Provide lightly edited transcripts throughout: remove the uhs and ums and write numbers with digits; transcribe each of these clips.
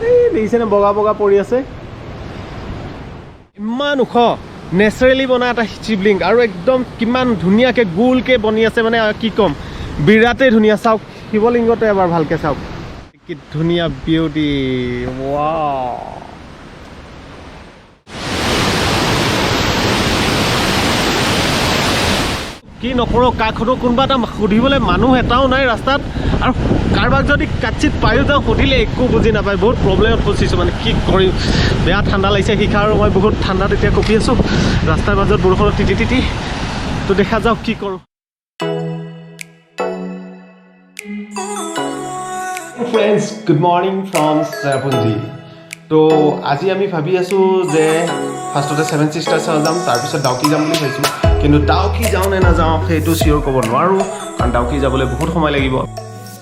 এই দেখিছেনে বগা বগা পৰি আছে ইমান ওখ নেচাৰেলি বনা এটা শিৱলিংগ আৰু একদম কিমান ধুনীয়াকৈ গোলকৈ বনি আছে মানে কি ক'ম বিৰাটেই ধুনীয়া চাওক শিৱলিংগটো এবাৰ ভালকৈ চাওক কি ধুনীয়া বিউটি ৱাও কি নকৰো কাকতো কোনোবা এটা সুধিবলৈ মানুহ এটাও নাই ৰাস্তাত আৰু কাৰোবাক যদি কাচিত পায়ো যাওঁ সুধিলে একো বুজি নাপায় বহুত প্ৰব্লেমত ফচিছোঁ মানে কি কৰিম বেয়া ঠাণ্ডা লাগিছে শিখা আৰু মই বহুত ঠাণ্ডাত এতিয়া কঁপি আছোঁ ৰাস্তাৰ মাজত বৰষুণত তিতি তিতি তো দেখা যাওক কি কৰোঁ friends good morning from Cherrapunji তো আজি আমি ভাবি আছোঁ যে ফাৰ্ষ্টতে 7 চিষ্টাৰ্ছ যাম তাৰপিছত ডাউকি যাম বুলি ভাবিছোঁ কিন্তু ডাউকি যাওঁ নে নাযাওঁ সেইটো চিয়'ৰ ক'ব নোৱাৰোঁ কাৰণ ডাউকি যাবলৈ বহুত সময় লাগিব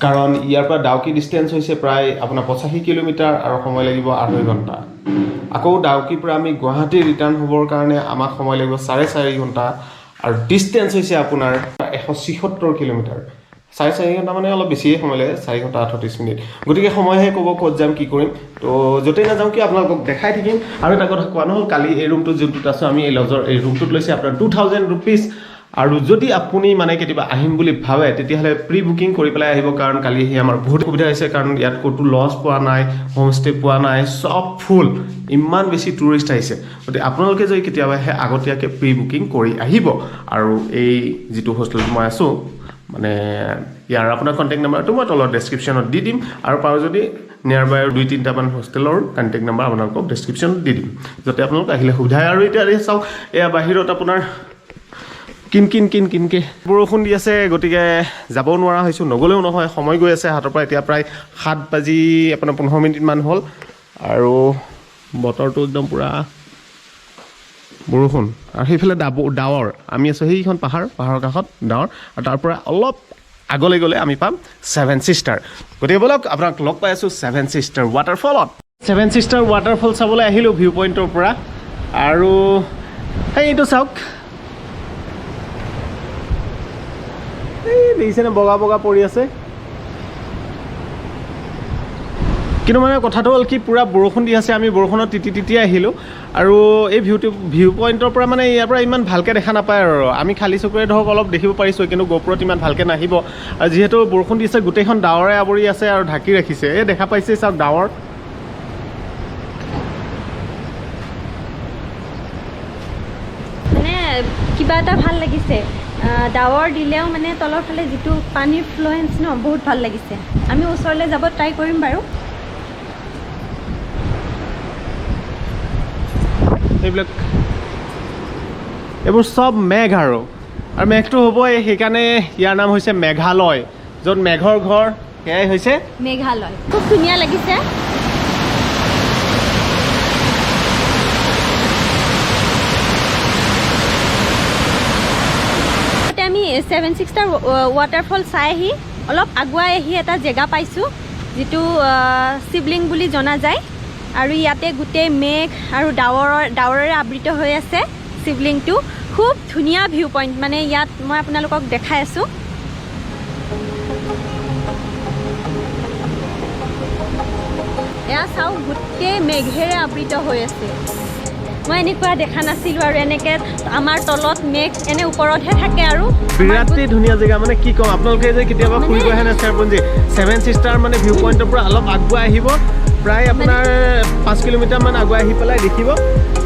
কাৰণ ইয়াৰ পৰা ডাউকি ডিষ্টেঞ্চ হৈছে প্ৰায় আপোনাৰ 85 কিলোমিটাৰ আৰু সময় লাগিব 2.5 ঘণ্টা আকৌ ডাউকিৰ পৰা আমি গুৱাহাটী ৰিটাৰ্ণ হ'বৰ কাৰণে আমাক সময় লাগিব 4.5 ঘণ্টা আৰু ডিষ্টেঞ্চ হৈছে আপোনাৰ 176 কিলোমিটাৰ 4.5 ঘণ্টা মানে অলপ বেছিয়ে সময় লাগে 4 ঘণ্টা 38 মিনিট গতিকে সময়হে ক'ব ক'ত যাম কি কৰিম তো য'তেই নাযাওঁ কি আপোনালোকক দেখাই থাকিম আৰু এটা কথা কোৱা নহ'ল কালি এই ৰুমটোত যোনটোত আছোঁ আমি এই লজৰ এই ৰুমটোত লৈছে আপোনাৰ 2000 ৰুপিজ আৰু যদি আপুনি মানে কেতিয়াবা আহিম বুলি ভাবে তেতিয়াহ'লে প্ৰি বুকিং কৰি পেলাই আহিব কাৰণ কালি আহি আমাৰ বহুত সুবিধা হৈছে কাৰণ ইয়াত ক'তো লজ পোৱা নাই হোমষ্টে পোৱা নাই চব ফুল ইমান বেছি টুৰিষ্ট আহিছে গতিকে আপোনালোকে যদি কেতিয়াবা আহে আগতীয়াকৈ প্ৰি বুকিং কৰি আহিব আৰু এই যিটো হোষ্টেলত মই আছোঁ মানে ইয়াৰ আপোনাৰ কণ্টেক্ট নাম্বাৰটো মই তলৰ ডেছক্ৰিপশ্যনত দি দিম আৰু পাৰোঁ যদি নিয়াৰ বাই 2-3টামান হোষ্টেলৰ কণ্টেক্ট নাম্বাৰ আপোনালোকক ডেছক্ৰিপশ্যনত দি দিম যাতে আপোনালোক আহিলে সুবিধা আৰু এতিয়া চাওক এয়া বাহিৰত আপোনাৰ কিনকে বৰষুণ দি আছে গতিকে যাবও নোৱাৰা হৈছোঁ নগ'লেও নহয় সময় গৈ আছে হাতৰ পৰা এতিয়া প্ৰায় 7 বাজি আপোনাৰ 15 মিনিটমান হ'ল আৰু বতৰটো একদম পূৰা বৰষুণ আৰু সেইফালে ডাৱৰ আমি আছোঁ সেইখন পাহাৰৰ কাষত ডাৱৰ আৰু তাৰ পৰা অলপ আগলৈ গ'লে আমি পাম 7 চিষ্টাৰ গতিকে ব'লক আপোনাক লগ পাই আছোঁ 7 চিষ্টাৰ ৱাটাৰফলত 7 চিষ্টাৰ ৱাটাৰফল চাবলৈ আহিলোঁ ভিউ পইণ্টৰ পৰা আৰু এইটো চাওক এই দেখিছেনে বগা বগা পৰি আছে কিন্তু মানে কথাটো হ'ল কি পূৰা বৰষুণ দি আছে আমি বৰষুণত তিতি আহিলোঁ আৰু এই ভিউ পইণ্টৰ পৰা মানে ইয়াৰ পৰা ইমান ভালকৈ দেখা নাপায় আৰু আমি খালী চকুৰে ধৰক অলপ দেখিব পাৰিছোঁ কিন্তু গোপ্ৰত ইমান ভালকৈ নাহিব আৰু যিহেতু বৰষুণ দি আছে গোটেইখন ডাৱৰে আৱৰি আছে আৰু ঢাকি ৰাখিছে এই দেখা পাইছে চাওক ডাৱৰ মানে কিবা এটা ভাল লাগিছে ডাৱৰ দিলেও মানে তলৰ ফালে যিটো পানীৰ ফ্লুৱেঞ্চ ন বহুত ভাল লাগিছে আমি ওচৰলৈ যাব ট্ৰাই কৰিম বাৰু এইবোৰ চব মেঘ আৰু মেঘটো হ'বই সেইকাৰণে ইয়াৰ নাম হৈছে মেঘালয় য'ত মেঘৰ ঘৰ সেয়াই হৈছে মেঘালয় খুব ধুনীয়া লাগিছে আমি 7 চিষ্টাৰ ৱাটাৰফল চাই আহি অলপ আগুৱাই আহি এটা জেগা পাইছোঁ যিটো শিৱলিং বুলি জনা যায় আৰু ইয়াতে গোটেই মেঘ আৰু ডাৱৰেৰে আবৃত হৈ আছে শিৱলিংটো খুব ধুনীয়া ভিউ পইণ্ট মানে ইয়াত মই আপোনালোকক দেখাই আছোঁ এয়া চাওক গোটেই মেঘেৰে আবৃত হৈ আছে মই এনেকুৱা দেখা নাছিলোঁ আৰু এনেকৈ আমাৰ তলত মেঘ এনে ওপৰতহে থাকে আৰু বিৰাটেই ধুনীয়া জেগা মানে কি ক'ম আপোনালোকে যে কেতিয়াবা ফুৰিব আহে না চেৰাপুঞ্জী 7 চিষ্টাৰ মানে ভিউ পইণ্টৰ পৰা অলপ আগুৱাই আহিব প্ৰায় আপোনাৰ 5 কিলোমিটাৰমান আগুৱাই আহি পেলাই দেখিব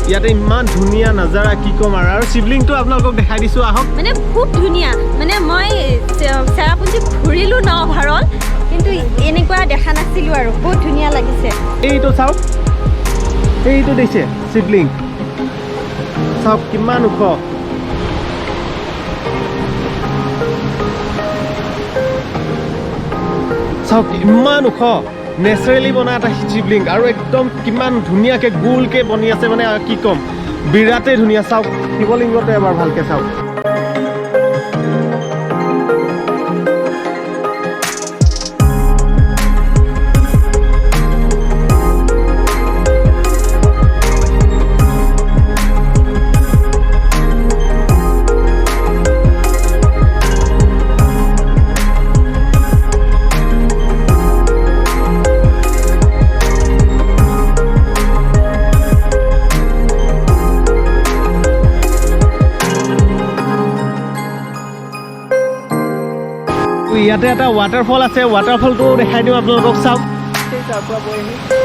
ইয়াতে ইমান ধুনীয়া নাজাৰা কি ক'ম আৰু শিৱলিংটো আপোনালোকক দেখাই দিছোঁ আহক মানে খুব ধুনীয়া মানে মই চেৰাপুঞ্জী ঘূৰিলোঁ ন ভাৰত কিন্তু এনেকুৱা দেখা নাছিলোঁ আৰু বহুত ধুনীয়া লাগিছে এইটো চাওক এইটো দিছে শিৱলিং চাওক কিমান ওখ চাওক ইমান ওখ নেচাৰেলি বনা এটা শিৱলিং আৰু একদম কিমান ধুনীয়াকৈ গোলকৈ বনি আছে মানে কি ক'ম বিৰাটেই ধুনীয়া চাওক শিৱলিংগটো এবাৰ ভালকৈ চাওক ইয়াতে এটা ৱাটাৰফল আছে ৱাটাৰফলটো দেখাই দিওঁ আপোনালোকক চাওক তাৰ পৰা বৈ আহি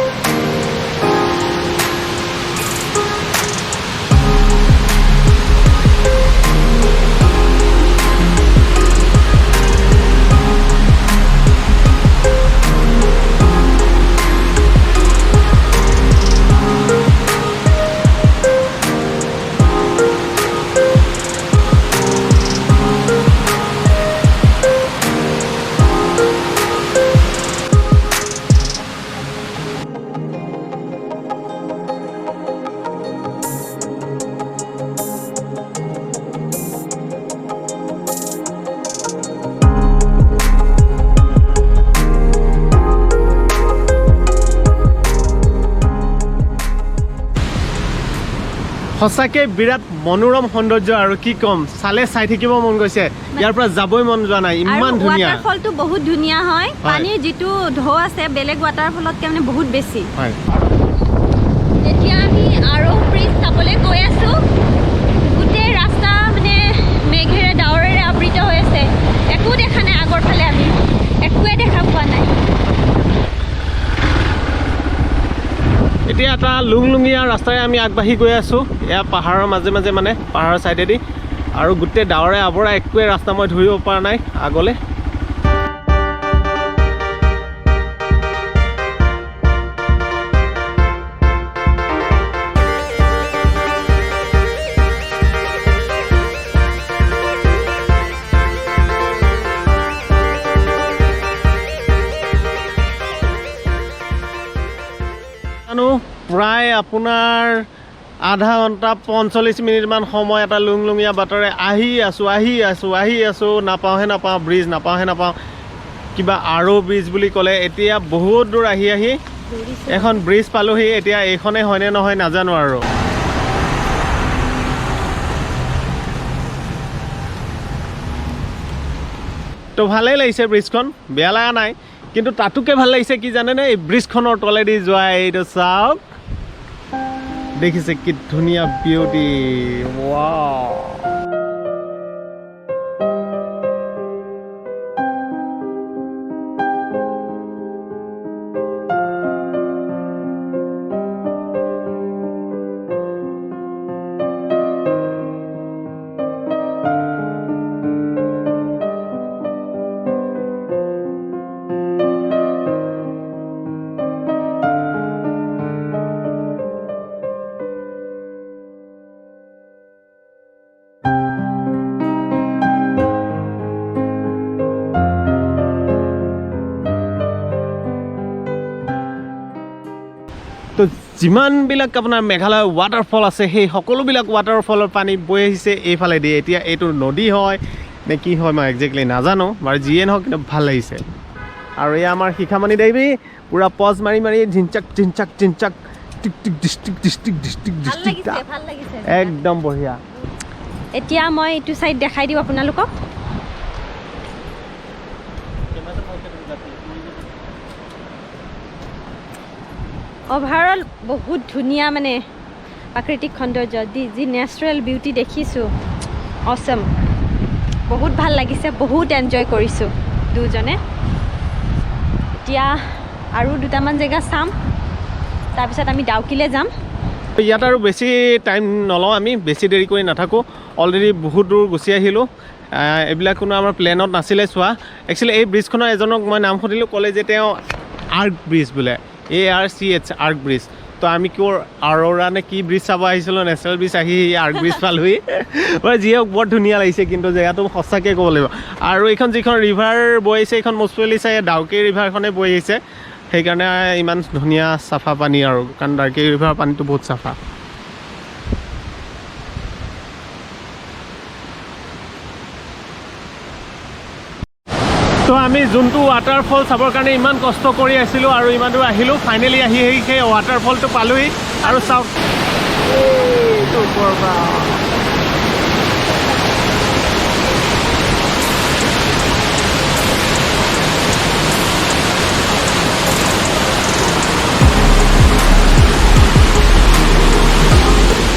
সঁচাকৈ বিৰাট মনোৰম সৌন্দৰ্য আৰু কি ক'ম চালে চাই থাকিব মন গৈছে ইয়াৰ পৰা যাবই মন যোৱা নাই ইমান ধুনীয়া ৱাটাৰফলটো বহুত ধুনীয়া হয় পানীৰ যিটো ঢৌ আছে বেলেগ ৱাটাৰফলতকৈ মানে বহুত বেছি হয় এতিয়া আমি আৰু ব্ৰিজ চাবলৈ গৈ আছোঁ গোটেই ৰাস্তা মানে মেঘেৰে ডাৱৰেৰে আবৃত হৈ আছে একো দেখা নাই আগৰ ফালে আমি একোৱে দেখা পোৱা নাই এতিয়া এটা লুংলুঙীয়া ৰাস্তাৰে আমি আগবাঢ়ি গৈ আছোঁ এয়া পাহাৰৰ মাজে মাজে মানে পাহাৰৰ ছাইডেদি আৰু গোটেই ডাৱৰে আৱৰা একোৱে ৰাস্তা মই ধৰিব পৰা নাই আগলৈ প্ৰায় আপোনাৰ আধা ঘণ্টা 45 মিনিটমান সময় এটা লুংলুঙীয়া বাটেৰে আহি আছোঁ নাপাওঁ ব্ৰিজ নাপাওঁ কিবা আৰু ব্ৰিজ বুলি ক'লে এতিয়া বহুত দূৰ আহি এখন ব্ৰিজ পালোহি এতিয়া এইখনেই হয়নে নহয় নাজানো আৰু তো ভালেই লাগিছে ব্ৰিজখন বেয়া লগা নাই কিন্তু তাতোকে ভাল লাগিছে কি জানেনে এই ব্ৰিজখনৰ তলেদি যোৱা এইটো চাওক দেখিছে কি ধুনীয়া বিউটি ৱাও তো যিমানবিলাক আপোনাৰ মেঘালয় ৱাটাৰফল আছে সেই সকলোবিলাক ৱাটাৰফলৰ পানী বৈ আহিছে এইফালেদি এতিয়া এইটো নদী হয় নে কি হয় মই একজেক্টলি নাজানো বাৰু যিয়ে নহওক কিন্তু ভাল লাগিছে আৰু এয়া আমাৰ শিখামণি দেৱী পুৰা পজ মাৰি ঝিনচাক টিক ডিষ্ট্ৰিক্ট একদম বঢ়িয়া এতিয়া মই এইটো চাইড দেখাই দিওঁ আপোনালোকক অভাৰঅল বহুত ধুনীয়া মানে প্ৰাকৃতিক সৌন্দৰ্য যি নেচাৰেল বিউটি দেখিছোঁ অসম বহুত ভাল লাগিছে বহুত এনজয় কৰিছোঁ দুজনে এতিয়া আৰু দুটামান জেগা চাম তাৰপিছত আমি ডাউকিলৈ যাম ইয়াত আৰু বেছি টাইম নলওঁ আমি বেছি দেৰি কৰি নাথাকোঁ অলৰেডি বহুত দূৰ গুচি আহিলোঁ এইবিলাক কোনো আমাৰ প্লেনত নাছিলে চোৱা একচুৱেলি এই ব্ৰিজখনৰ এজনক মই নাম সুধিলোঁ ক'লে যে তেওঁ আৰ্ক ব্ৰিজ বোলে ARCH আৰ্ক ব্ৰিজ তো আমি কিয় আৰোৰা নে কি ব্ৰিজ চাব আহিছিলোঁ নেশ্যনেল ব্ৰিজ আহি আৰ্ক ব্ৰিজ পালোহি যিয়ে হওক বৰ ধুনীয়া লাগিছে কিন্তু জেগাটো সঁচাকৈ ক'ব লাগিব আৰু এইখন যিখন ৰিভাৰ বৈ আহিছে এইখন মষ্টলি চাই ডাউকি ৰিভাৰখনে বৈ আহিছে সেইকাৰণে ইমান ধুনীয়া চাফা পানী আৰু কাৰণ ডাউকি ৰিভাৰৰ পানীটো বহুত চাফা তো আমি যোনটো ৱাটাৰফল চাবৰ কাৰণে ইমান কষ্ট কৰি আছিলোঁ আৰু ইমান দূৰ আহিলোঁ ফাইনেলি আহি সেই ৱাটাৰফলটো পালোহি আৰু চাওক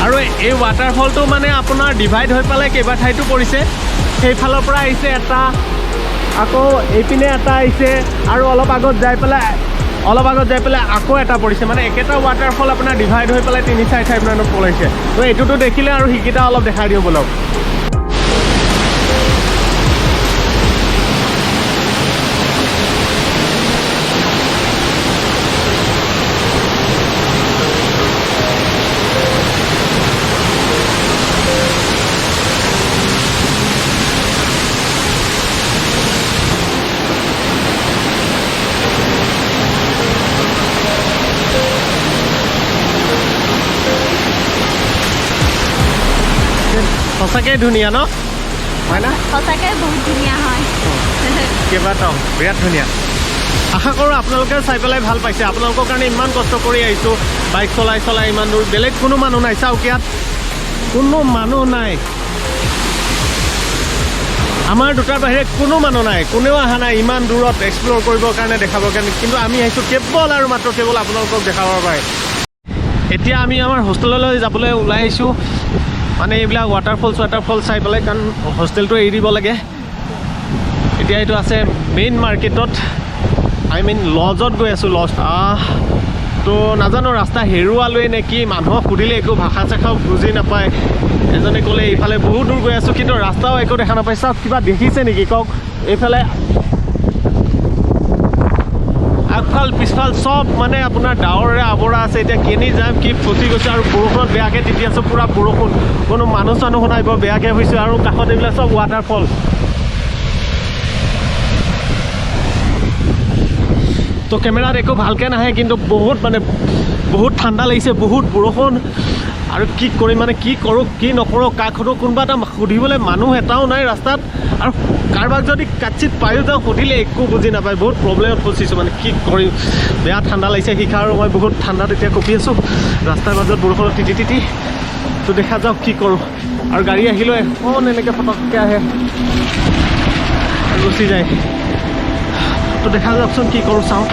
আৰু এই ৱাটাৰফলটো মানে আপোনাৰ ডিভাইড হৈ পেলাই কেইবা ঠাইতো পৰিছে সেইফালৰ পৰা আহিছে এটা আকৌ এইপিনে এটা আহিছে আৰু অলপ আগত যাই পেলাই আকৌ এটা পৰিছে মানে একেটা ৱাটাৰফল আপোনাৰ ডিভাইড হৈ পেলাই 3-4 ঠাইমানত পলাইছে তো এইটোতো দেখিলে আৰু সিকিটা অলপ দেখাই দিওঁ বলক সঁচাকৈ ধুনীয়া ন হয় না সঁচাকৈ বহুত ধুনীয়া হয় কেইবাটাও বিৰাট ধুনীয়া আশা কৰোঁ আপোনালোকে চাই পেলাই ভাল পাইছে আপোনালোকৰ কাৰণে ইমান কষ্ট কৰি আহিছোঁ বাইক চলাই ইমান দূৰ বেলেগ কোনো মানুহ নাই চাওক ইয়াত কোনো মানুহ নাই আমাৰ দুটাৰ বাহিৰে কোনো মানুহ নাই কোনেও অহা নাই ইমান দূৰত এক্সপ্ল'ৰ কৰিবৰ কাৰণে দেখাবৰ কাৰণে কিন্তু আমি আহিছোঁ কেৱল আৰু মাত্ৰ কেৱল আপোনালোকক দেখাবৰ বাবে এতিয়া আমি আমাৰ হোষ্টেললৈ যাবলৈ ওলাই আহিছোঁ মানে এইবিলাক ৱাটাৰফল চাই পেলাই কাৰণ হোষ্টেলটো এৰি দিব লাগে এতিয়া এইটো আছে মেইন মাৰ্কেটত লজত গৈ আছোঁ লজ তো নাজানো ৰাস্তা হেৰুৱালোৱে নে কি মানুহক সুধিলে একো ভাষা চাষাও বুজি নাপায় এজনে ক'লে এইফালে বহুত দূৰ গৈ আছোঁ কিন্তু ৰাস্তাও একো দেখা নাপায় চাওক কিবা দেখিছে নেকি কওক এইফালে আগফাল পিছফাল চব মানে আপোনাৰ ডাৱৰে আৱৰা আছে এতিয়া কেনি যাম কি ফচি গৈছে আৰু বৰষুণত বেয়াকৈ তিতি আছোঁ পূৰা বৰষুণ কোনো মানুহ চানুহ নাই বৰ বেয়াকৈ হৈছে আৰু কাষত এইবিলাক চব ৱাটাৰফল তো কেমেৰাত একো ভালকৈ নাহে কিন্তু বহুত ঠাণ্ডা লাগিছে বহুত বৰষুণ আৰু কি কৰিম মানে কি কৰোঁ কি নকৰোঁ কাক সোধোঁ কোনোবা এটা সুধিবলৈ মানুহ এটাও নাই ৰাস্তাত আৰু কাৰোবাক যদি কাটচিত পায়ো যাওঁ সুধিলে একো বুজি নাপায় বহুত প্ৰব্লেমত ফচিছোঁ মানে কি কৰিম বেয়া ঠাণ্ডা লাগিছে শিখা আৰু মই বহুত ঠাণ্ডাত এতিয়া কঁপি আছোঁ ৰাস্তাৰ মাজত বৰষুণত তিতি তো দেখা যাওক কি কৰোঁ আৰু গাড়ী আহিলেও এখন এনেকৈ ফটককৈ আহে আৰু গুচি যায় তো দেখা যাওকচোন কি কৰোঁ চাওঁ